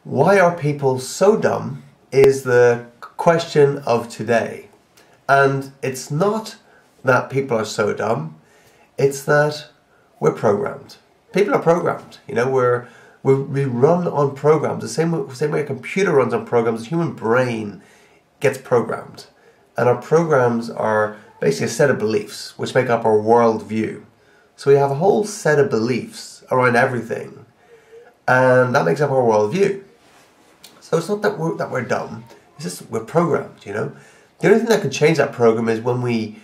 Why are people so dumb is the question of today. And it's not that people are so dumb, it's that we're programmed. People are programmed. You know, we run on programs. The same way a computer runs on programs, the human brain gets programmed. And our programs are basically a set of beliefs which make up our worldview. So we have a whole set of beliefs around everything, and that makes up our worldview. So it's not that we're dumb, it's just we're programmed, you know. The only thing that can change that program is when we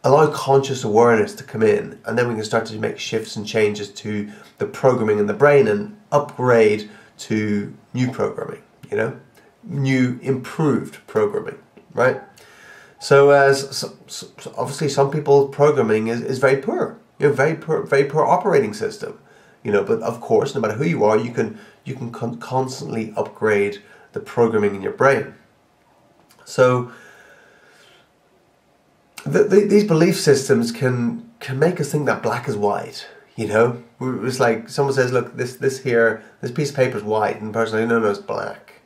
allow conscious awareness to come in, and then we can start to make shifts and changes to the programming in the brain and upgrade to new programming, you know, new improved programming, right? So obviously some people's programming is very poor, you know, very poor operating system, you know. But of course, no matter who you are, you can constantly upgrade the programming in your brain. So these belief systems can make us think that black is white. You know, it's like someone says, "Look, this piece of paper is white," and the person says, "No, it's black,"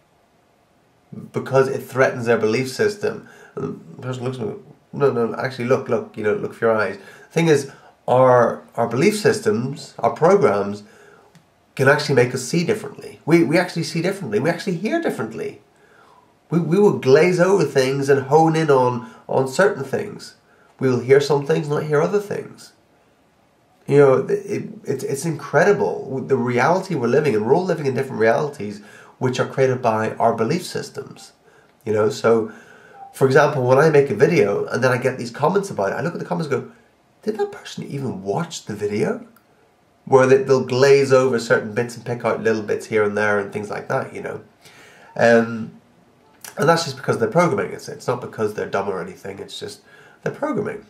because it threatens their belief system. And the person looks at me, "No, actually, look, you know, look for your eyes." The thing is, our belief systems, our programs, can actually make us see differently. We actually see differently. We actually hear differently. We will glaze over things and hone in on certain things. We will hear some things, not hear other things. You know, it's incredible, the reality we're living in. We're all living in different realities which are created by our belief systems. You know, so for example, when I make a video and then I get these comments about it, I look at the comments and go, did that person even watch the video? Where they'll glaze over certain bits and pick out little bits here and there and things like that, you know. And that's just because they're programming. It's not because they're dumb or anything, it's just they're programming.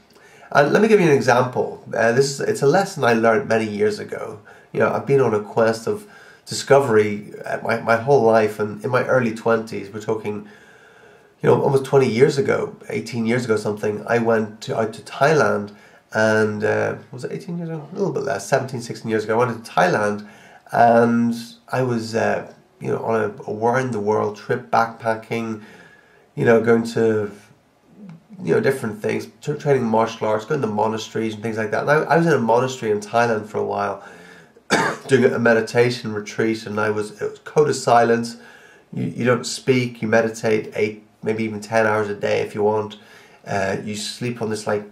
And let me give you an example. It's a lesson I learned many years ago. You know, I've been on a quest of discovery my whole life, and in my early 20s, we're talking, you know, almost 20 years ago, 18 years ago something, I went out to Thailand. And was it 18 years ago? A little bit less, 17, 16 years ago. I went to Thailand, and I was, you know, on a around the world trip, backpacking, you know, going to, you know, different things, training martial arts, going to monasteries and things like that. And I was in a monastery in Thailand for a while, doing a meditation retreat, and it was code of silence. You don't speak, you meditate 8, maybe even 10 hours a day if you want. You sleep on this like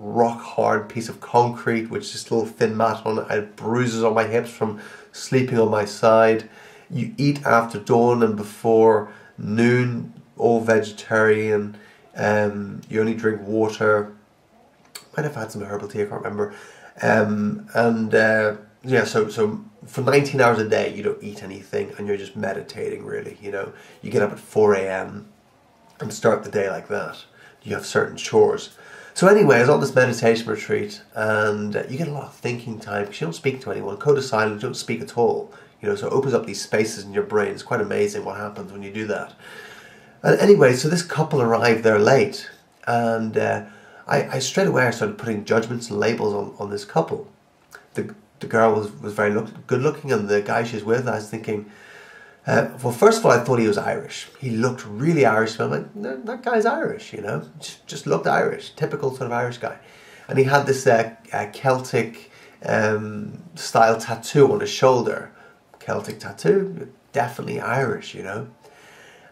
rock hard piece of concrete with just a little thin mat on it. I had bruises on my hips from sleeping on my side. You eat after dawn and before noon, all vegetarian. You only drink water. Might have had some herbal tea, I can't remember. Yeah, so for 19 hours a day you don't eat anything and you're just meditating, really, you know. You get up at 4 a.m. and start the day like that. You have certain chores. So anyway, I was on this meditation retreat, and you get a lot of thinking time because you don't speak to anyone. Code of silence, you don't speak at all. You know, so it opens up these spaces in your brain. It's quite amazing what happens when you do that. And anyway, so this couple arrived there late, and I straight away started putting judgments and labels on this couple. The girl was very good looking, and the guy she's with, I was thinking, well, first of all, I thought he was Irish. He looked really Irish. I'm like, no, that guy's Irish, you know. Just looked Irish, typical sort of Irish guy. And he had this Celtic style tattoo on his shoulder. Celtic tattoo, definitely Irish, you know.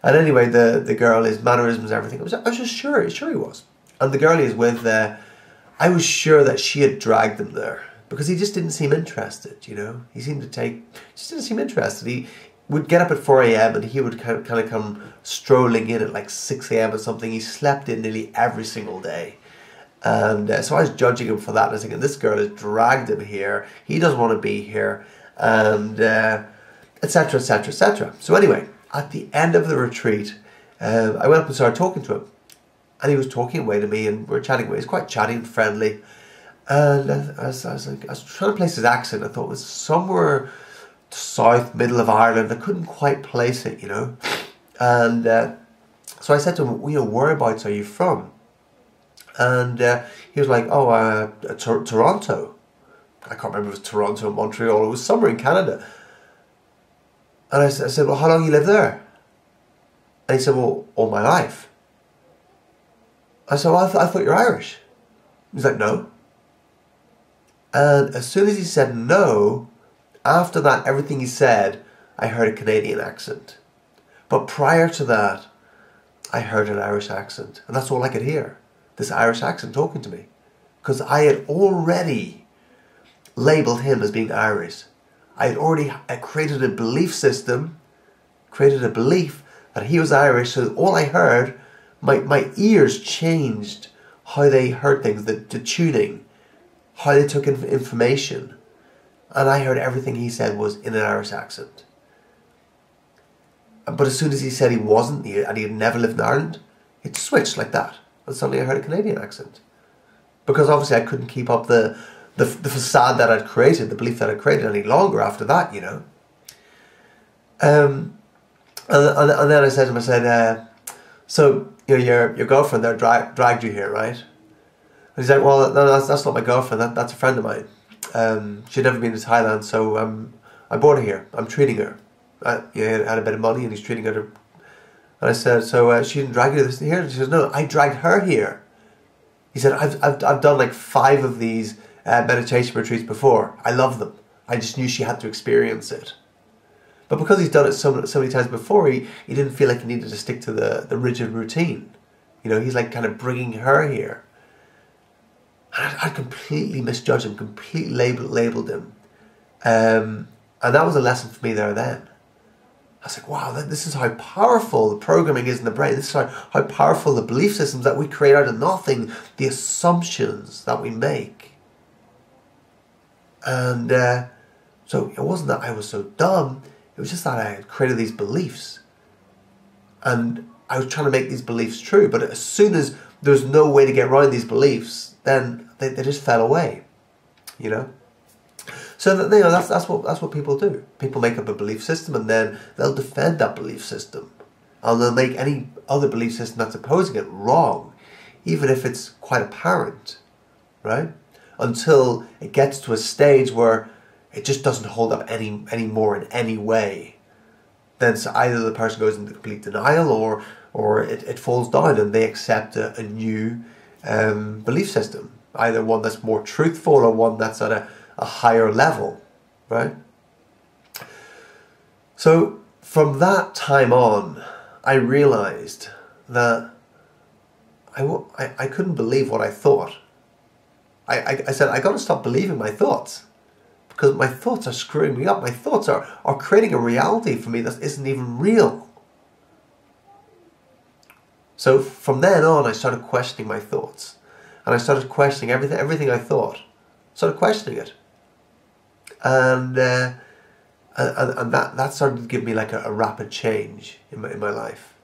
And anyway, the girl, his mannerisms, everything. I was just sure he was. And the girl he was with, I was sure that she had dragged him there because he just didn't seem interested, you know. He seemed to just didn't seem interested. He would get up at 4 a.m. and he would kind of come strolling in at like 6 a.m. or something. He slept in nearly every single day. And so I was judging him for that. And I was thinking, this girl has dragged him here. He doesn't want to be here. And etc., etc., etc. So anyway, at the end of the retreat, I went up and started talking to him. And he was talking away to me, and we were chatting away. He was quite chatty and friendly. And I was trying to place his accent. I thought it was somewhere south, middle of Ireland. I couldn't quite place it, you know. And so I said to him, you know, whereabouts are you from? And he was like, oh, Toronto. I can't remember if it was Toronto or Montreal. It was somewhere in Canada. And I said, well, how long you live there? And he said, well, all my life. I said, well, I thought you're Irish. He's like, no. And as soon as he said no, after that, everything he said, I heard a Canadian accent. But prior to that, I heard an Irish accent. And that's all I could hear. This Irish accent talking to me. Because I had already labelled him as being Irish. I had already created a belief system, created a belief that he was Irish. So all I heard, my ears changed how they heard things, the tuning, how they took in information. And I heard everything he said was in an Irish accent. But as soon as he said he wasn't, and he had never lived in Ireland, it switched like that. And suddenly I heard a Canadian accent. Because obviously I couldn't keep up the facade that I'd created, the belief that I'd created any longer after that, you know. And then I said to him, I said, so, you know, your girlfriend there dragged you here, right? And he's like, well, no, that's not my girlfriend, that's a friend of mine. She'd never been to Thailand, so I brought her here. I'm treating her. He had a bit of money and he's treating her. And I said, so she didn't drag you here? She says, no, I dragged her here. He said, I've done like 5 of these meditation retreats before. I love them. I just knew she had to experience it. But because he's done it so many times before, he didn't feel like he needed to stick to the rigid routine. You know, he's like kind of bringing her here. And I completely misjudged him, completely labelled him. And that was a lesson for me there and then. I was like, wow, this is how powerful the programming is in the brain. This is how powerful the belief systems that we create out of nothing, the assumptions that we make. And so it wasn't that I was so dumb, it was just that I had created these beliefs. And I was trying to make these beliefs true, but as soon as there was no way to get around these beliefs, then they just fell away, you know? So that, you know, that's what people do. People make up a belief system and then they'll defend that belief system. And they'll make any other belief system that's opposing it wrong, even if it's quite apparent, right? Until it gets to a stage where it just doesn't hold up anymore in any way. Then so either the person goes into complete denial or it falls down and they accept a new belief system. Either one that's more truthful or one that's at a higher level, right? So from that time on, I realized that I couldn't believe what I thought. I said, I got to stop believing my thoughts because my thoughts are screwing me up. My thoughts are creating a reality for me that isn't even real. So from then on, I started questioning my thoughts. And I started questioning everything I thought. Started questioning it. And that started to give me like a rapid change in my life.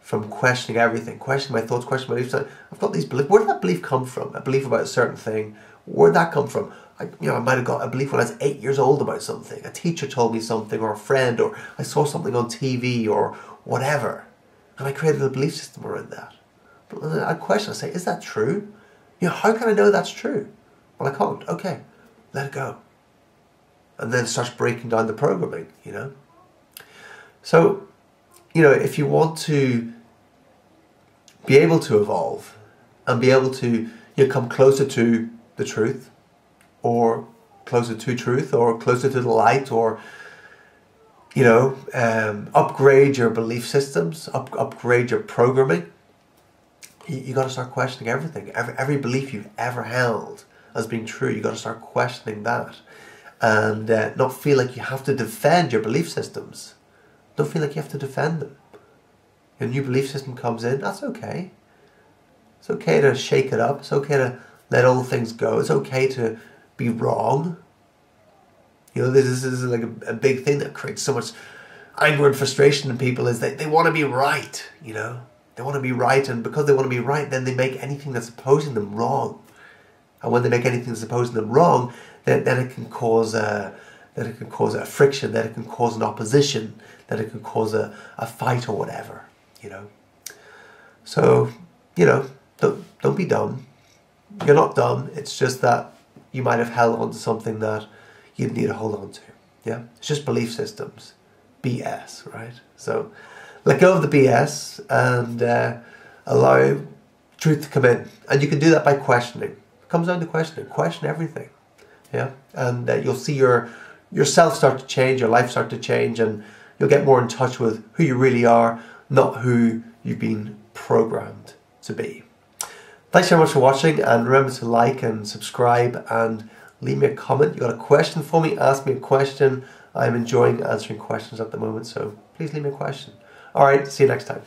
From questioning everything, questioning my thoughts, questioning my beliefs. I've got these beliefs. Where did that belief come from? A belief about a certain thing. Where did that come from? I might have got a belief when I was 8 years old about something. A teacher told me something, or a friend, or I saw something on TV, or whatever. And I created a belief system around that. But I question, I say, is that true? You know, how can I know that's true? Well, I can't. Okay, let it go. And then it starts breaking down the programming, you know. So, you know, if you want to be able to evolve and be able to, you know, come closer to the truth, or closer to truth, or closer to the light, or, you know, upgrade your belief systems, upgrade your programming, you got to start questioning everything. Every belief you've ever held as being true, you got to start questioning that. And not feel like you have to defend your belief systems. Don't feel like you have to defend them. A new belief system comes in, that's okay. It's okay to shake it up. It's okay to let old things go. It's okay to be wrong. You know, this is like a big thing that creates so much anger and frustration in people, is that they want to be right, you know. They want to be right, and because they want to be right, then they make anything that's opposing them wrong. And when they make anything that's opposing them wrong, then it can cause a friction, then it can cause an opposition, then it can cause a fight or whatever, you know. So, you know, don't be dumb. You're not dumb. It's just that you might have held on to something that you didn't need to hold on to. Yeah, it's just belief systems. BS, right? So let go of the BS and allow truth to come in. And you can do that by questioning. It comes down to questioning. Question everything. Yeah, and you'll see yourself start to change, your life start to change, and you'll get more in touch with who you really are, not who you've been programmed to be. Thanks very much for watching, and remember to like and subscribe and leave me a comment. You got a question for me? Ask me a question. I'm enjoying answering questions at the moment, so please leave me a question. Alright, see you next time.